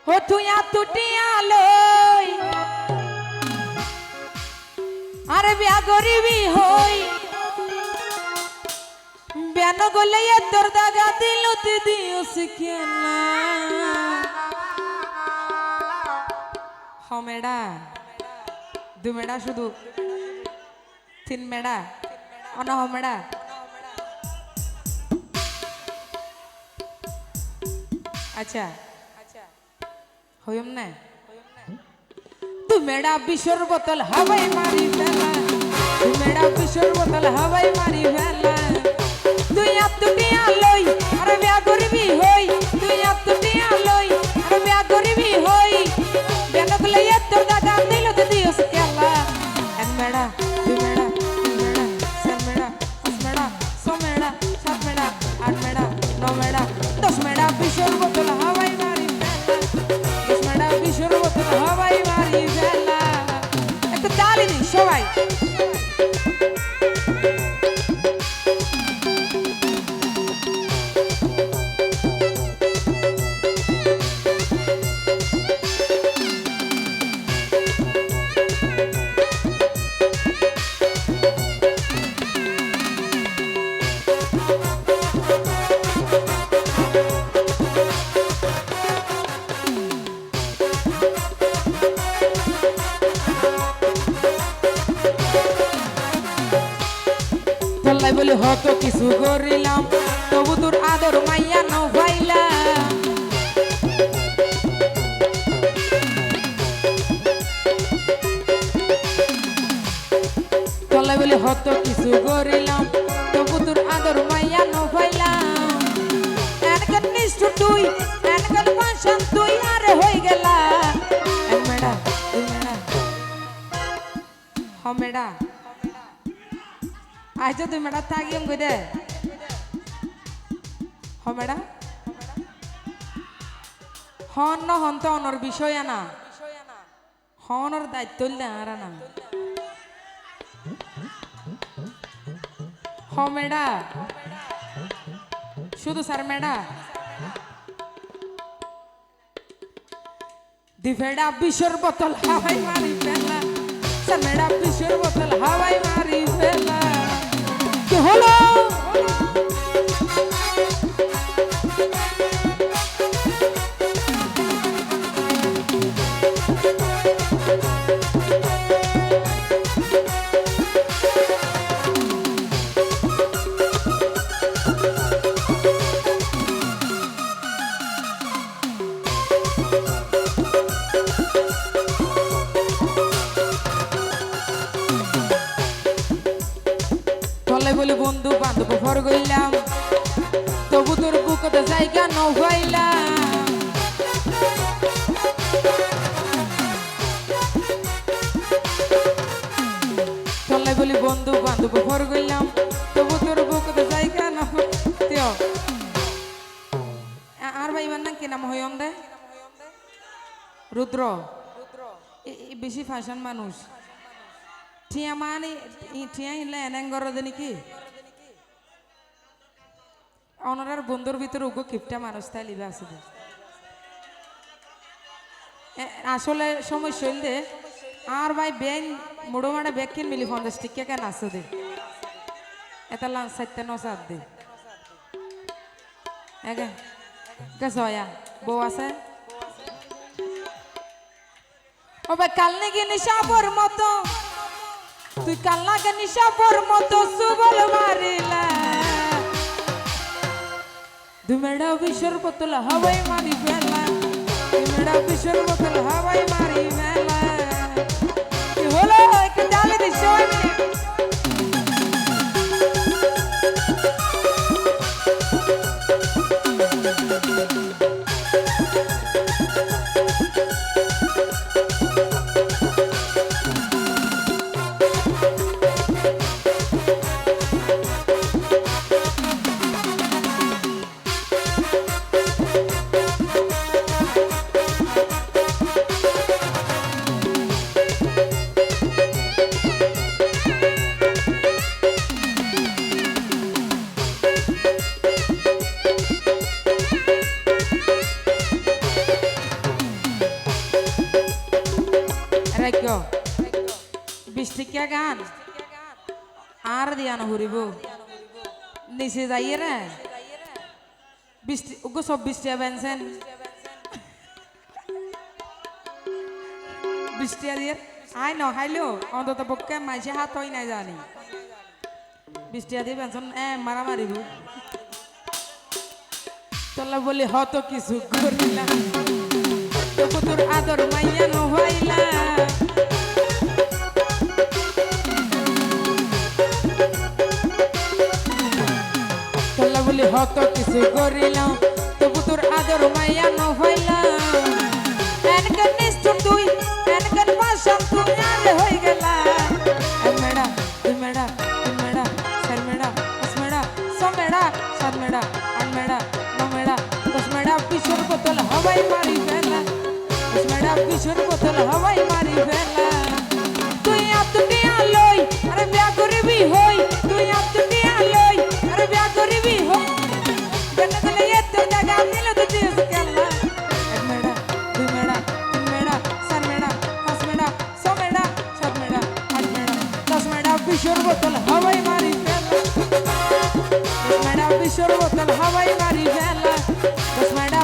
ও তুই তুটিয়া লই আরে বিয়া গরিবি হই বেন গলে তোর দাগা দিল তে দিওস কেনা হমেডা দু মেডা শুধু তিন মেডা অনা হমেডা আচ্ছা হইম না তু মেডা বিশর বোতল হাওয়াই মারি ফেলা তু মেডা বিশর বোতল হাওয়াই মারি ফেলা তুই তুটিয়া লই আরে বিয়া করবি হই তুই তুটিয়া লই আরে বিয়া করবি হই বেন গলে তোর দাদা দিল তে দিওস কেলা এক মেডা দুই মেডা তিন মেডা চার মেডা পাঁচ মেডা ছ মেডা সাত মেডা আট মেডা ন মেডা 10 মেডা বিশর বোতল হাওয়াই মারি ফেলা 10 মেডা বিশর বোতল হাওয়াই মারি ফেলা একটু তালি দিন সবাই চল্লাই বলে হত কিছু করিলাম তবু তোর আদর মাইয়া ন পাইলা চল্লাই বলে হত কিছু করিলাম তবু তোর আদর মাইয়া ন পাইলাম এনকান নিষ্ঠুর তুই এনকান পাশান তুই আর হয়ে গেলা এক মেডা দুই মেডা হ মেডা আইছো তুই মেডা থাকিম কই দে হ মেডা হন ন হন তো অনর বিষয় না হনর দায়িত্ব না আর না হ মেডা শুধু স্যার মেডা দিফেডা বিশর বোতল হাওয়াই মারি ফেলা স্যার মেডা বিশর বোতল হাওয়াই মারি ফেলা কি হলো বলে বন্ধু বান্ধব ভর গইলাম তবু তোর বুকতে জায়গা ন হইলাম চলে বলি বন্ধু বান্ধব ভর গইলাম তবু তোর বুকতে জায়গা ন তেও আর ভাই মান না কি নাম হইম দে রুদ্র বেশি ফ্যাশন মানুষ ঠিয়া মানে ঠিয়া হিলে এনেঙ্গর দেনি কি অনারার বন্ধুর ভিতরে উগো কিপটা মানুষ তাই লিবা আছে আসলে সমস্যা হইল দে আর ভাই ব্যাং মুড়ো মাঠে ব্যাগ কিন মিলি 50 টিকা কেন আসো দে এটা লাঞ্চ 7 দে এগে কেসয়া বউ আছে ও ভাই কাল নাকি নিশাবর মতো তুই কাল লাগে নিশাবর মতো সুবল মারিলা দু মেডা বিশর বোতল হাওয়াই মারি ফেলা দু মেডা বিশর বোতল হাওয়াই মারি ফেলা কি হলো একটু ডালে দিস রাখো 20 টাকা গান আর দিয়া না হরিব নিচে যাইয়ে রে 20 ওগো 24 টাকা বেনছেন 20 টাকা দিয়ে আই ন খাইলো অন্তত পক্ষে মাইসে হাত হই নাই জানি 20 টাকা দিয়ে বেনছেন মারা মারিব তোলা বলি হত কিছু করিলা তবু তোর আদর মাইয়া নহইলা তোলা বলি হত কিছু করিলাম তবু তোর আদর মাইয়া নহইলা এনকার নিষ্ঠুর তুই এনকার পাশাম তুই আর হই গেলা মেডা তুই মেডা তুই মেডা চার মেডা পাঁচ মেডা ছ মেডা সাত মেডা আট মেডা ন মেডা 10 মেডা পিছর বোতল হবাই মারি ফেলা 10 মেডা পিছর বোতল হবাই মারি ফেলা তুই আপনি আলোই আরে বিয়া করবি হই তুই আপনি আলোই আরে বিয়া করবি হই কেন গলে এত জায়গা মিল তো দিস কেলা এক মেডা দুই মেডা তিন মেডা চার মেডা পাঁচ মেডা ছ মেডা সাত মেডা আট মেডা 10 মেডা পিছর বোতল হবাই মারি ফেলা 10 মেডা পিছর বোতল হবাই মারি ফেলা 10 মেডা